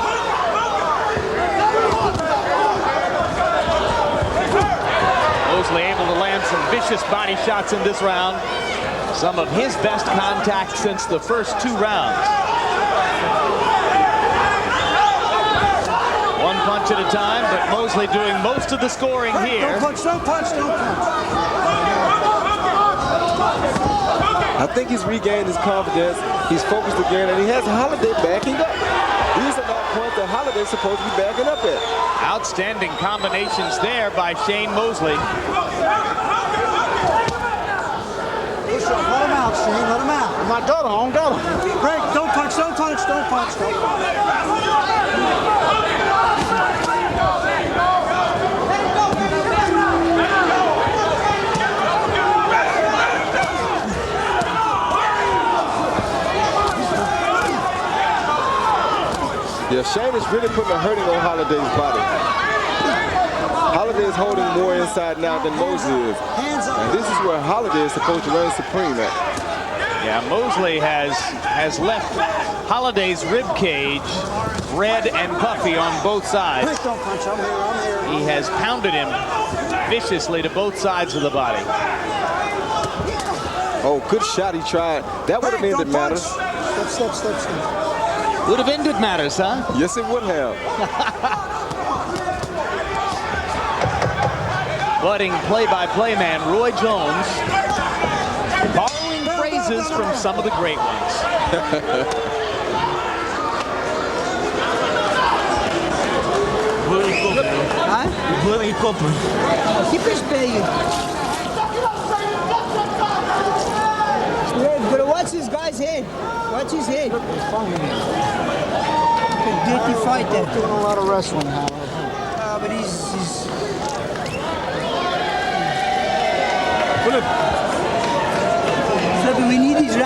Mosley able to land some vicious body shots in this round. Some of his best contact since the first 2 rounds. One punch at a time, but Mosley doing most of the scoring here. Don't punch, don't punch, don't punch. I think he's regained his confidence. He's focused again, and he has Holliday backing up. These are not points that Holliday's supposed to be backing up at. Outstanding combinations there by Shane Mosley. Let him out, Shane. Let him out. My daughter, I don't got him. Frank, don't punch, don't punch, don't punch, don't punch. Yeah, Shane is really putting a hurting on Holliday's body. Holliday is holding more inside now than Mosley is. And this is where Holliday is supposed to reign supreme at. Yeah, Mosley has left Holliday's rib cage red and puffy on both sides. Frank, don't punch. I'm here. He has pounded him viciously to both sides of the body. Oh, good shot he tried. That would have ended matters. Step. Would have ended matters, huh? Yes, it would have. Budding play-by-play man Roy Jones, borrowing phrases from some of the great ones. Keep his pay. Yeah, but watch this guy's head. Watch his head. Dirty fight there. Doing a lot of wrestling now. But he's Phillip,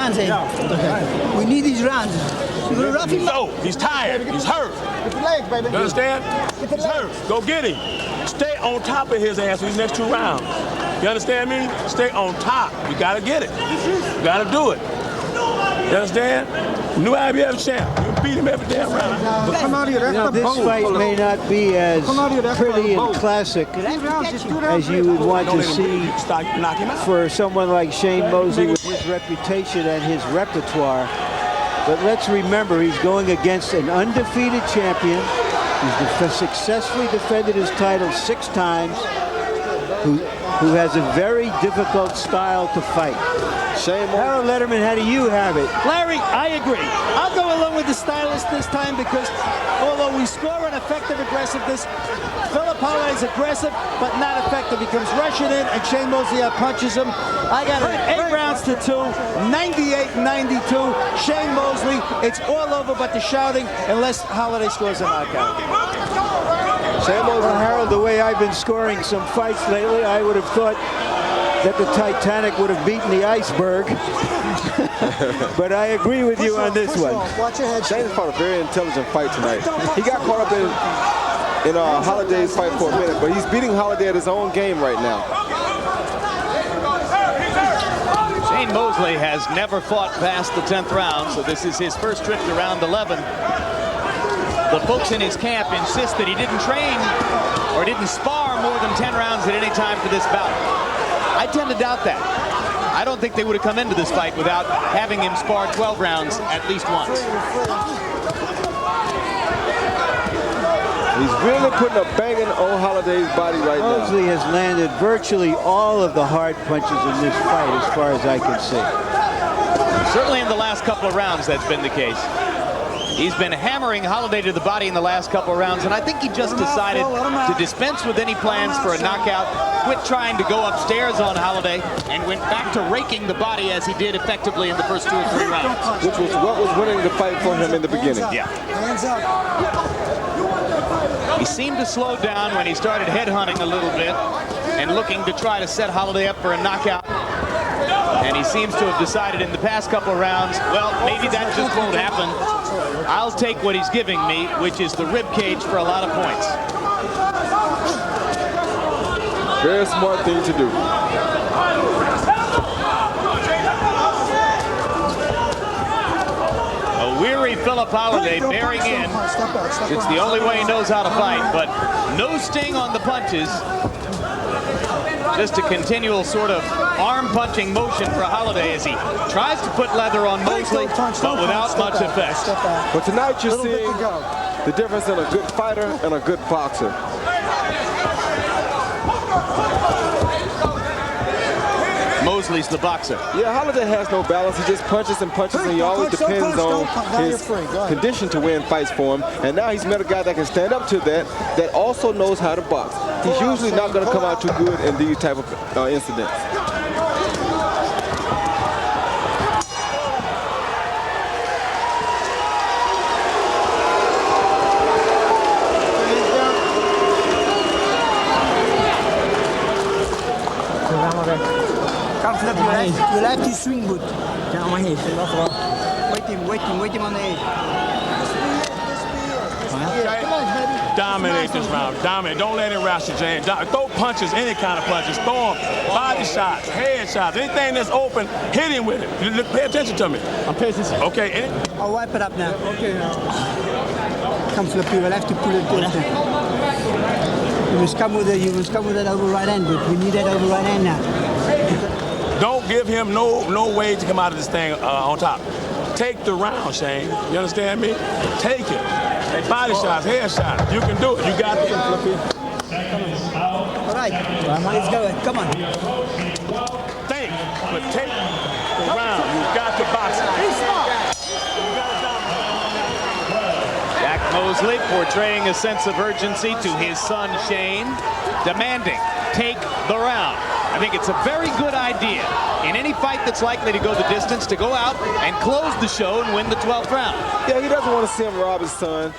rounds, eh? Yeah. We need these rounds. We're gonna rough him up. No, he's tired. He's hurt. Get the legs, baby. You understand? He's hurt. Go get him. Stay on top of his ass for these next 2 rounds. You understand me? Stay on top. You gotta get it. You gotta do it. You understand? New IBF champ. You beat him every damn round. But come out here, that's Now, the this bone. fight may not be as pretty and bone. classic as you would want to see Knock him out. for someone like Shane Mosley with his reputation and his repertoire. But let's remember, he's going against an undefeated champion. He's successfully defended his title 6 times, who has a very difficult style to fight. Harold Letterman, how do you have it? Larry, I agree. I'll go along with the stylist this time because although we score an effective aggressiveness, Phillip Holloway's aggressive but not effective. He comes rushing in and Shane Mosley punches him. I got it 8 rounds to 2, 98-92. Shane Mosley, it's all over but the shouting unless Holloway scores a knockout. Well, Harold, the way I've been scoring some fights lately, I would have thought that the Titanic would have beaten the iceberg. But I agree with you on this one. Watch your head. Shane's fought a very intelligent fight tonight. He got caught up in Holloway's fight for a minute, but he's beating Holloway at his own game right now. Shane Mosley has never fought past the 10th round, so this is his first trip to round 11. The folks in his camp insist that he didn't train or didn't spar more than 10 rounds at any time for this bout. I tend to doubt that. I don't think they would have come into this fight without having him spar 12 rounds at least once. He's really putting a banging on Holloway's body right now. Mosley has landed virtually all of the hard punches in this fight as far as I can see. Certainly in the last couple of rounds that's been the case. He's been hammering Holloway to the body in the last couple of rounds, and I think he just decided to dispense with any plans for a knockout, quit trying to go upstairs on Holloway, and went back to raking the body as he did effectively in the first 2 or 3 rounds. Which was what was winning the fight for him in the beginning. Yeah. Hands up. He seemed to slow down when he started headhunting a little bit and looking to try to set Holloway up for a knockout. And he seems to have decided in the past couple of rounds, well, maybe that just won't happen. I'll take what he's giving me, which is the rib cage for a lot of points. Very smart thing to do. A weary Phillip Holloway bearing in. It's the only way he knows how to fight, but no sting on the punches. Just a continual sort of arm-punching motion for Holloway as he tries to put leather on Mosley, but without much effect. But tonight you're seeing the difference in a good fighter and a good boxer. Mosley's the boxer. Yeah, Holloway has no balance. He just punches and punches, and he always depends on his condition to win fights for him. And now he's met a guy that can stand up to that also knows how to box. He's usually not going to come out too good in these type of incidents. You'll have to swing, but wait him on the head. Dominate this round. Dominate. Don't let him wrestle, James. Throw punches, any kind of punches. Throw them. Body shots, head shots. Anything that's open, hit him with it. Pay attention to me. I'm paying attention. Okay. I'll wipe it up now. Okay. Come, Phillip, you will have to pull it down. You must come with that over right hand, but we need that over right hand now. Don't give him no way to come out of this thing on top. Take the round, Shane. You understand me? Take it. Body shots, head shots. You can do it. You got it. All right. Let's go. Come on. Think, but take the round. You got to box it. Jack Mosley portraying a sense of urgency to his son Shane, demanding, take the round. I think it's a very good idea in any fight that's likely to go the distance to go out and close the show and win the 12th round. Yeah, he doesn't want to see him rob his son.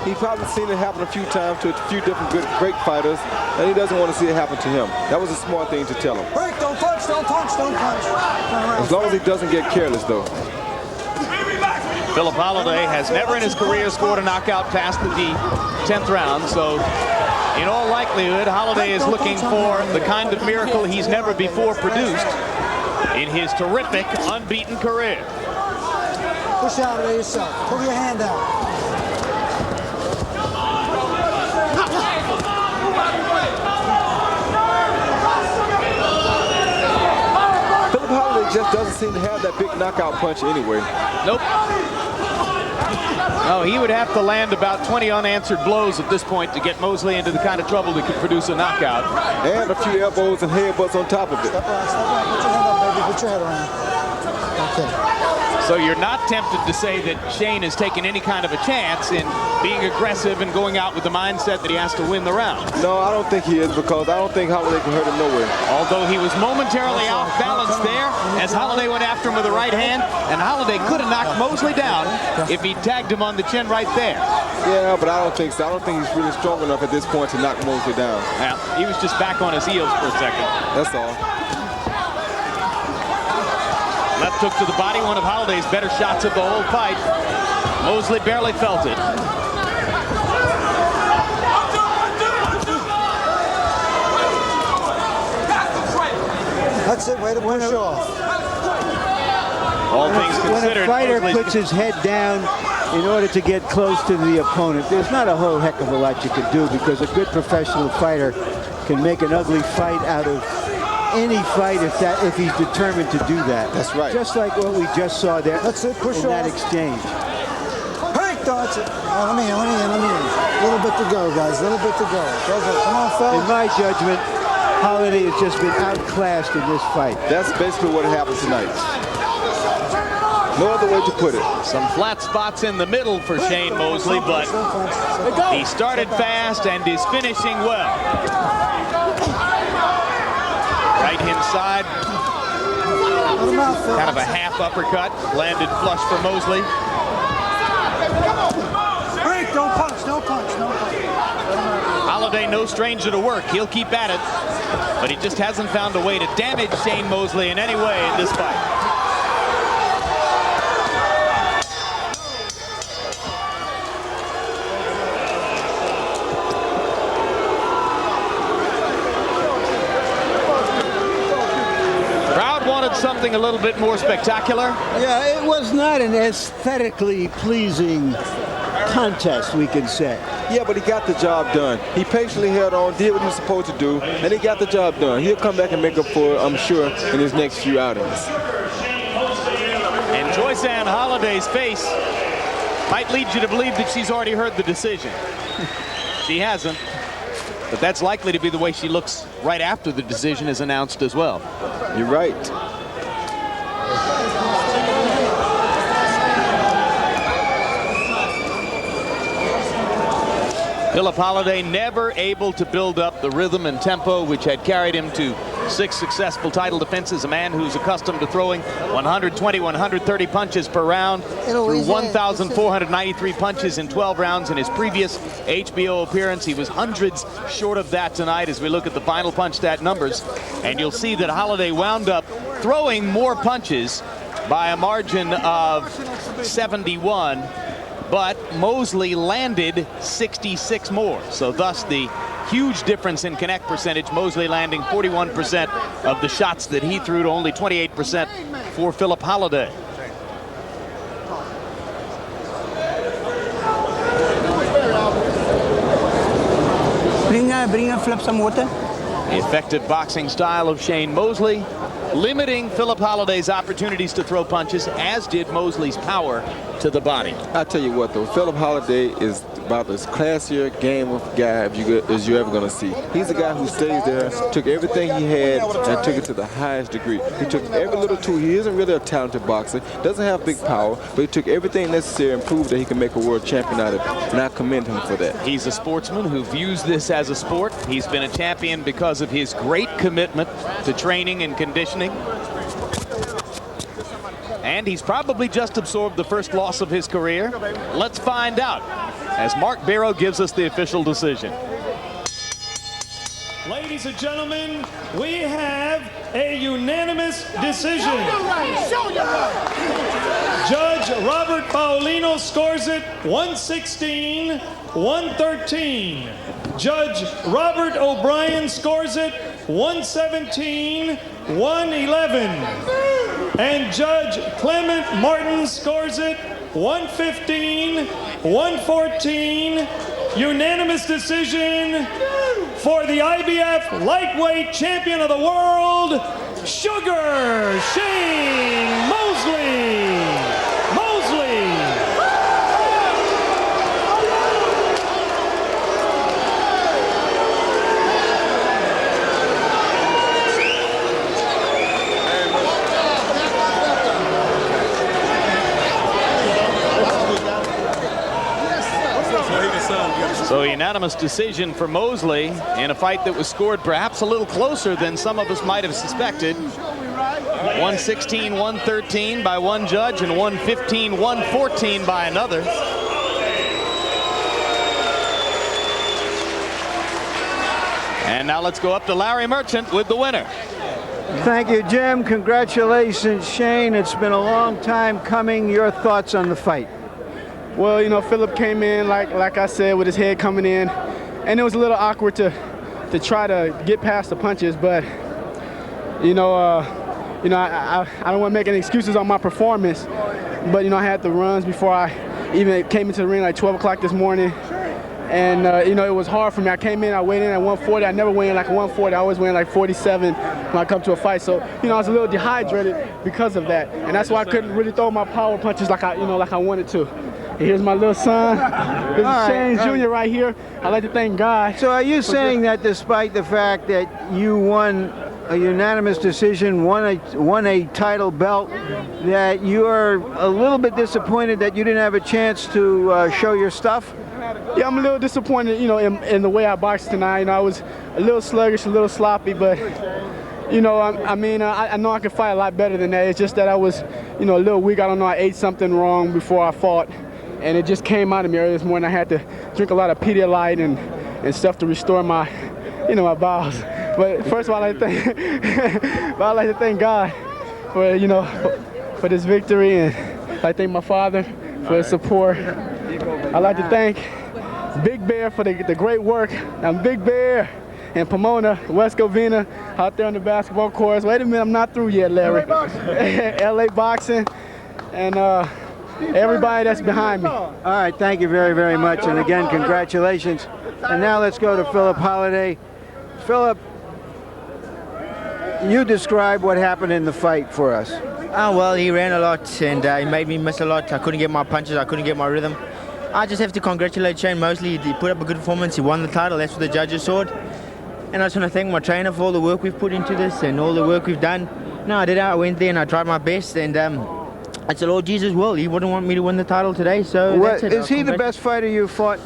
He's probably seen it happen a few times to a few different great fighters, and he doesn't want to see it happen to him. That was a smart thing to tell him. Break, don't punch. don't punch, don't punch. As long as he doesn't get careless, though. Phillip Holiday has never in his career scored a knockout past the 10th round, so in all likelihood, Holiday is looking for the kind of miracle he's never before produced in his terrific unbeaten career. Push out of there yourself. Pull your hand out. Phillip Holiday just doesn't seem to have that big knockout punch anyway. Nope. Oh, he would have to land about 20 unanswered blows at this point to get Mosley into the kind of trouble that could produce a knockout. And a few elbows and headbutts on top of it. Step around, step around. Put your hand up, baby. Put your head around. Okay. So you're not tempted to say that Shane has taken any kind of a chance in being aggressive and going out with the mindset that he has to win the round. No, I don't think he is, because I don't think Holiday can hurt him nowhere. Although he was momentarily off balance there as Holiday went after him with the right hand, and Holiday could have knocked Mosley down if he tagged him on the chin right there. Yeah, but I don't think so. I don't think he's really strong enough at this point to knock Mosley down. Yeah, he was just back on his heels for a second. That's all. Left hook to the body, one of Holiday's better shots of the whole fight. Mosley barely felt it. That's it. Way to push off. All things considered, when a fighter Mosley's puts his head down in order to get close to the opponent, there's not a whole heck of a lot you can do, because a good professional fighter can make an ugly fight out of any fight if he's determined to do that. That's right. Just like what we just saw there. That's it. Push in that off. exchange. Hey, that's it. Oh, let me in. A little bit to go, guys. A little bit to go. Come on, fellas. In my judgment, Holiday has just been outclassed in this fight. That's basically what happened tonight. No other way to put it. some flat spots in the middle for Shane Mosley, but he started fast and is finishing well. Right hand side, kind of a half uppercut, landed flush for Mosley. Break, don't punch, no punch, no punch. Holiday, no stranger to work. He'll keep at it, but he just hasn't found a way to damage Shane Mosley in any way in this fight. Something a little bit more spectacular. Yeah, it was not an aesthetically pleasing contest, we can say. Yeah, but he got the job done. He patiently held on, did what he was supposed to do, and he got the job done. He'll come back and make up for it, I'm sure, in his next few outings. And Joyce Ann Holiday's face might lead you to believe that she's already heard the decision. She hasn't, but that's likely to be the way she looks right after the decision is announced as well. You're right. Phillip Holiday never able to build up the rhythm and tempo which had carried him to 6 successful title defenses. A man who's accustomed to throwing 120, 130 punches per round, threw 1,493 punches in 12 rounds in his previous HBO appearance. He was hundreds short of that tonight as we look at the final punch stat numbers. And you'll see that Holiday wound up throwing more punches by a margin of 71. But Mosley landed 66 more. So thus the huge difference in connect percentage. Mosley landing 41% of the shots that he threw to only 28% for Phillip Holiday. Bring Phillip some water. The effective boxing style of Shane Mosley, limiting Phillip Holiday's opportunities to throw punches, as did Mosley's power to the body. I tell you what, though, Phillip Holiday is about as classier game of guy as you're ever going to see. He's a guy who stays there, took everything he had and took it to the highest degree. He took every little tool. He isn't really a talented boxer, doesn't have big power, but he took everything necessary and proved that he can make a world champion out of it. And I commend him for that. He's a sportsman who views this as a sport. He's been a champion because of his great commitment to training and conditioning. And he's probably just absorbed the first loss of his career. Let's find out as Mark Barrow gives us the official decision. Ladies and gentlemen, we have a unanimous decision. Judge Robert Paulino scores it 116-113. Judge Robert O'Brien scores it 117-111. And Judge Clement Martin scores it 115-114. Unanimous decision for the IBF lightweight champion of the world, Sugar Shane Mosley. So unanimous decision for Mosley in a fight that was scored perhaps a little closer than some of us might have suspected. 116-113 by one judge and 115-114 by another. And now let's go up to Larry Merchant with the winner. Thank you, Jim. Congratulations, Shane. It's been a long time coming. Your thoughts on the fight? Well, you know, Phillip came in, like I said, with his head coming in, and it was a little awkward to try to get past the punches, but, I don't want to make any excuses on my performance, but, I had the runs before I even came into the ring like 12 o'clock this morning, and, it was hard for me. I came in, I weighed in at 140. I never weighed in like 140. I always weigh in like 47 when I come to a fight, so, I was a little dehydrated because of that, and that's why I couldn't really throw my power punches like I wanted to. Here's my little son. This is Shane Jr. right here. I'd like to thank God. So are you saying that despite the fact that you won a unanimous decision, won a title belt, that you're a little bit disappointed that you didn't have a chance to show your stuff? Yeah, I'm a little disappointed, in the way I boxed tonight. I was a little sluggish, a little sloppy, but, I know I can fight a lot better than that. It's just that I was, a little weak. I don't know, I ate something wrong before I fought. And it just came out of me early this morning. I had to drink a lot of Pedialyte and stuff to restore my, my bowels. But first of all, I'd like to thank God for, for this victory, and I'd like to thank my father for his support. I'd like to thank Big Bear for the great work. I'm Big Bear and Pomona, West Covina, out there on the basketball courts. Wait a minute, I'm not through yet, Larry. LA Boxing, and everybody that's behind me. All right, thank you very, very much. And again, congratulations. And now let's go to Phillip Holiday. Phillip, you describe what happened in the fight for us. Well, he ran a lot and he made me miss a lot. I couldn't get my punches, I couldn't get my rhythm. I just have to congratulate Shane Mosley. He put up a good performance, he won the title, that's what the judges saw. And I just want to thank my trainer for all the work we've put into this and all the work we've done. No, I went there and I tried my best, and it's the Lord Jesus' will. He wouldn't want me to win the title today, so that's it. Is he the best fighter you fought?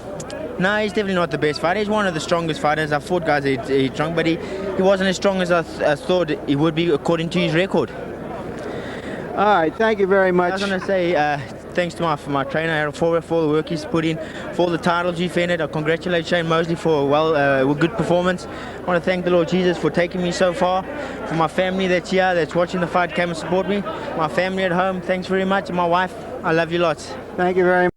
No, he's definitely not the best fighter. He's one of the strongest fighters. I've fought guys he's strong, but he wasn't as strong as I thought he would be according to his record. All right, thank you very much. I was going to say thanks to my trainer for all the work he's put in, for the titles he defended. I congratulate Shane Mosley for a good performance. I want to thank the Lord Jesus for taking me so far. For my family that's here, that's watching the fight, came and support me. My family at home, thanks very much. And my wife, I love you lots. Thank you very much.